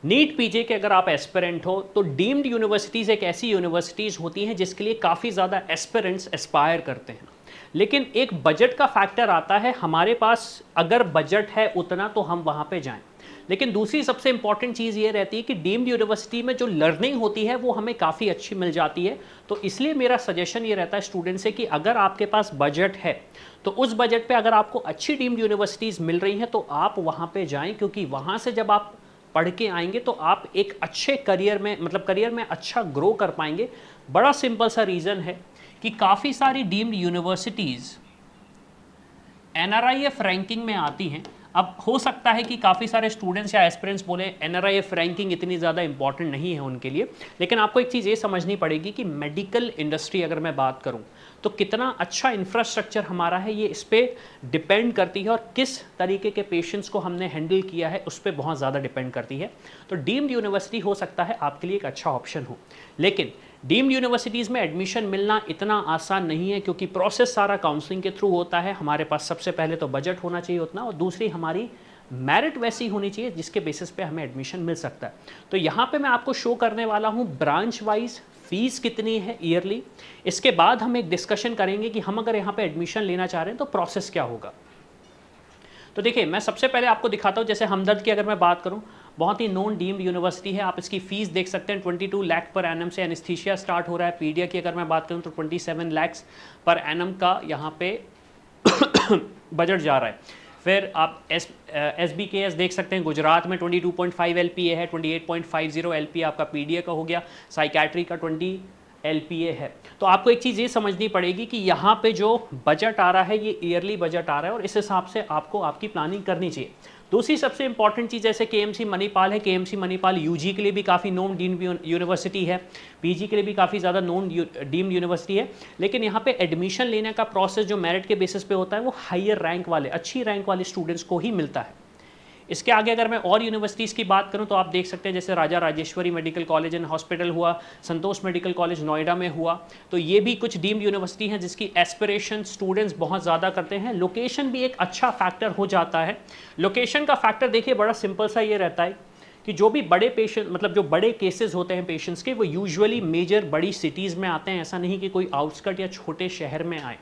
NEET पीजे के अगर आप एस्पिरेंट हो तो डीम्ड यूनिवर्सिटीज़ एक ऐसी यूनिवर्सिटीज़ होती हैं जिसके लिए काफ़ी ज़्यादा एस्पिरेंट्स एस्पायर करते हैं। लेकिन एक बजट का फैक्टर आता है, हमारे पास अगर बजट है उतना तो हम वहाँ पे जाएं। लेकिन दूसरी सबसे इंपॉर्टेंट चीज़ ये रहती है कि डीम्ड यूनिवर्सिटी में जो लर्निंग होती है वो हमें काफ़ी अच्छी मिल जाती है। तो इसलिए मेरा सजेशन ये रहता है स्टूडेंट से कि अगर आपके पास बजट है तो उस बजट पे अगर आपको अच्छी डीम्ड यूनिवर्सिटीज़ मिल रही हैं तो आप वहाँ पे जाएं, क्योंकि वहाँ से जब आप पढ़ के आएंगे तो आप एक अच्छे करियर में, मतलब करियर में अच्छा ग्रो कर पाएंगे। बड़ा सिंपल सा रीज़न है कि काफ़ी सारी डीम्ड यूनिवर्सिटीज़ एनआरआईएफ रैंकिंग में आती हैं। अब हो सकता है कि काफ़ी सारे स्टूडेंट्स या एस्पिरेंट्स बोले एनआरआईएफ रैंकिंग इतनी ज़्यादा इंपॉर्टेंट नहीं है उनके लिए, लेकिन आपको एक चीज़ ये समझनी पड़ेगी कि मेडिकल इंडस्ट्री अगर मैं बात करूं तो कितना अच्छा इंफ्रास्ट्रक्चर हमारा है, ये इस पर डिपेंड करती है, और किस तरीके के पेशेंट्स को हमने हैंडल किया है उस पर बहुत ज़्यादा डिपेंड करती है। तो डीम्ड यूनिवर्सिटी हो सकता है आपके लिए एक अच्छा ऑप्शन हो, लेकिन डीम्ड यूनिवर्सिटीज़ में एडमिशन मिलना इतना आसान नहीं है, क्योंकि प्रोसेस सारा काउंसलिंग के थ्रू होता है। हमारे पास सबसे पहले तो बजट होना चाहिए उतना, और दूसरी हमारी मेरिट वैसी होनी चाहिए जिसके बेसिस पे हमें एडमिशन मिल सकता है। तो यहाँ पे मैं आपको शो करने वाला हूँ ब्रांच वाइज फीस कितनी है ईयरली। इसके बाद हम एक डिस्कशन करेंगे कि हम अगर यहाँ पे एडमिशन लेना चाह रहे हैं तो प्रोसेस क्या होगा। तो देखिए, मैं सबसे पहले आपको दिखाता हूँ, जैसे हमदर्द की अगर मैं बात करूँ, बहुत ही नॉन डीम्ड यूनिवर्सिटी है। आप इसकी फीस देख सकते हैं 22 लाख पर एनम से एनेस्थीसिया स्टार्ट हो रहा है। पीडिया की अगर मैं बात करूँ तो 27 लाख पर एनम का यहाँ पे बजट जा रहा है। फिर आप SBKS देख सकते हैं, गुजरात में 22.5 LPA है, 28.50 LPA आपका पीडिया का हो गया, साइकैट्री का 20 LPA है। तो आपको एक चीज़ ये समझनी पड़ेगी कि यहाँ पे जो बजट आ रहा है ये ईयरली बजट आ रहा है, और इस हिसाब से आपको आपकी प्लानिंग करनी चाहिए। दूसरी सबसे इंपॉर्टेंट चीज़, जैसे KMC मणिपाल है, KMC मणिपाल यूजी के लिए भी काफ़ी नॉन डीम्ड यूनिवर्सिटी है, पीजी के लिए भी काफ़ी ज़्यादा नॉन डीम्ड यूनिवर्सिटी है। लेकिन यहाँ पे एडमिशन लेने का प्रोसेस जो मेरिट के बेसिस पे होता है वो हायर रैंक वाले, अच्छी रैंक वाले स्टूडेंट्स को ही मिलता है। इसके आगे अगर मैं और यूनिवर्सिटीज़ की बात करूं तो आप देख सकते हैं, जैसे Raja Rajeshwari medical college and hospital हुआ, संतोष मेडिकल कॉलेज नोएडा में हुआ। तो ये भी कुछ डीम्ड यूनिवर्सिटी हैं जिसकी एस्पिरेशन स्टूडेंट्स बहुत ज़्यादा करते हैं। लोकेशन भी एक अच्छा फैक्टर हो जाता है। लोकेशन का फैक्टर देखिए बड़ा सिंपल सा ये रहता है कि जो भी बड़े पेशेंट, मतलब जो बड़े केसेस होते हैं पेशेंट्स के, वो यूजुअली मेजर बड़ी सिटीज़ में आते हैं, ऐसा नहीं कि कोई आउटस्कर्ट या छोटे शहर में आए।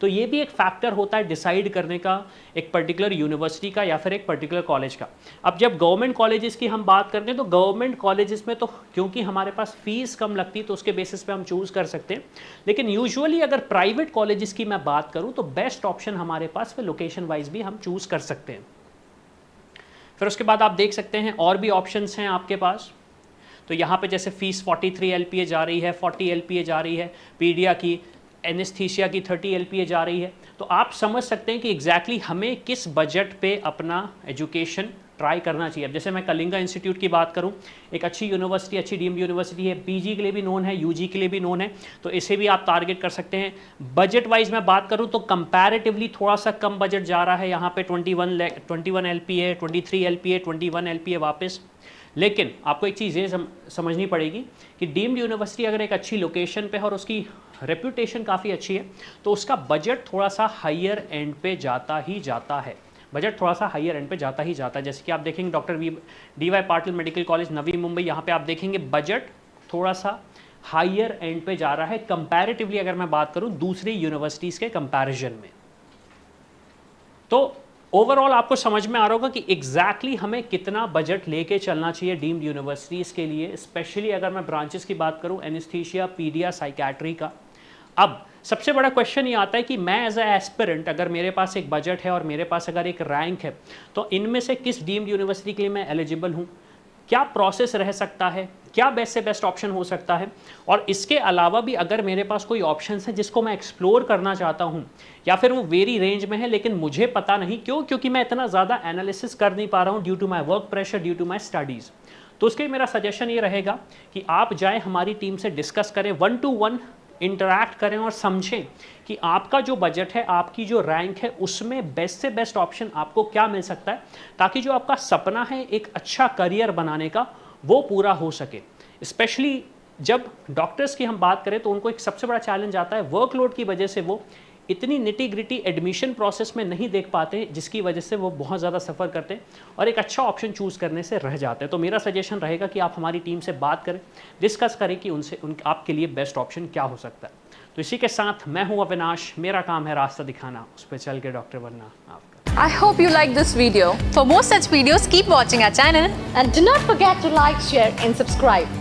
तो ये भी एक फैक्टर होता है डिसाइड करने का एक पर्टिकुलर यूनिवर्सिटी का या फिर एक पर्टिकुलर कॉलेज का। अब जब गवर्नमेंट कॉलेजेस की हम बात करते हैं तो गवर्नमेंट कॉलेजेस में तो क्योंकि हमारे पास फीस कम लगती है तो उसके बेसिस पे हम चूज़ कर सकते हैं। लेकिन यूजुअली अगर प्राइवेट कॉलेजेस की मैं बात करूँ तो बेस्ट ऑप्शन हमारे पास फिर लोकेशन वाइज भी हम चूज़ कर सकते हैं। फिर उसके बाद आप देख सकते हैं और भी ऑप्शंस हैं आपके पास। तो यहाँ पे जैसे फीस 43 LPA जा रही है, 40 LPA जा रही है, पीडिया की, एनेस्थीसिया की 30 LPA जा रही है। तो आप समझ सकते हैं कि एग्जैक्टली हमें किस बजट पे अपना एजुकेशन ट्राई करना चाहिए। अब जैसे मैं कलिंगा इंस्टीट्यूट की बात करूं, एक अच्छी यूनिवर्सिटी, अच्छी डीम्ड यूनिवर्सिटी है, पीजी के लिए भी नोन है, यूजी के लिए भी नोन है, तो इसे भी आप टारगेट कर सकते हैं। बजट वाइज मैं बात करूं तो कंपैरेटिवली थोड़ा सा कम बजट जा रहा है, यहाँ पे 21 LPA, 23 LPA, 21 LPA वापस। लेकिन आपको एक चीज़ ये समझनी पड़ेगी कि डीम्ड यूनिवर्सिटी अगर एक अच्छी लोकेशन पे है और उसकी रेपुटेशन काफ़ी अच्छी है तो उसका बजट थोड़ा सा हायर एंड पे जाता ही जाता है। बजट थोड़ा सा हायर एंड पे जाता ही जाता है। जैसे कि आप देखेंगे doctor DY Patil medical college Navi Mumbai, यहाँ पे आप देखेंगे बजट थोड़ा सा हायर एंड पे जा रहा है कंपैरेटिवली, अगर मैं बात करूँ दूसरी यूनिवर्सिटीज़ के कंपैरिजन में। तो ओवरऑल आपको समझ में आ रहा होगा कि एग्जैक्टली हमें कितना बजट लेके चलना चाहिए डीम्ड यूनिवर्सिटीज़ के लिए, स्पेशली अगर मैं ब्रांचेस की बात करूं एनेस्थीसिया, पीडिया, साइकैट्री का। अब सबसे बड़ा क्वेश्चन ये आता है कि मैं एज ए एस्पिरेंट, अगर मेरे पास एक बजट है और मेरे पास अगर एक रैंक है, तो इनमें से किस डीम्ड यूनिवर्सिटी के लिए मैं एलिजिबल हूँ, क्या प्रोसेस रह सकता है, क्या बेस्ट से बेस्ट ऑप्शन हो सकता है। और इसके अलावा भी अगर मेरे पास कोई ऑप्शन है जिसको मैं एक्सप्लोर करना चाहता हूँ या फिर वो वेरी रेंज में है लेकिन मुझे पता नहीं क्यों, क्योंकि मैं इतना ज़्यादा एनालिसिस कर नहीं पा रहा हूँ due to my work pressure, due to my studies, तो उसके लिए मेरा सजेशन ये रहेगा कि आप जाएँ हमारी टीम से डिस्कस करें, 1 to 1 इंटरैक्ट करें और समझें कि आपका जो बजट है, आपकी जो रैंक है, उसमें बेस्ट से बेस्ट ऑप्शन आपको क्या मिल सकता है, ताकि जो आपका सपना है एक अच्छा करियर बनाने का वो पूरा हो सके। स्पेशली जब डॉक्टर्स की हम बात करें तो उनको एक सबसे बड़ा चैलेंज आता है वर्कलोड की वजह से वो इतनी निटी ग्रिटी एडमिशन प्रोसेस में नहीं देख पाते, जिसकी वजह से वो बहुत ज़्यादा सफ़र करते हैं और एक अच्छा ऑप्शन चूज़ करने से रह जाते हैं। तो मेरा सजेशन रहेगा कि आप हमारी टीम से बात करें, डिस्कस करें कि आपके लिए बेस्ट ऑप्शन क्या हो सकता है। तो इसी के साथ मैं हूँ अविनाश, मेरा काम है रास्ता दिखाना, उस पर चल के डॉक्टर बनना आपका। I hope you like this video. For more such videos, keep watching our channel. And do not forget to like, share and subscribe.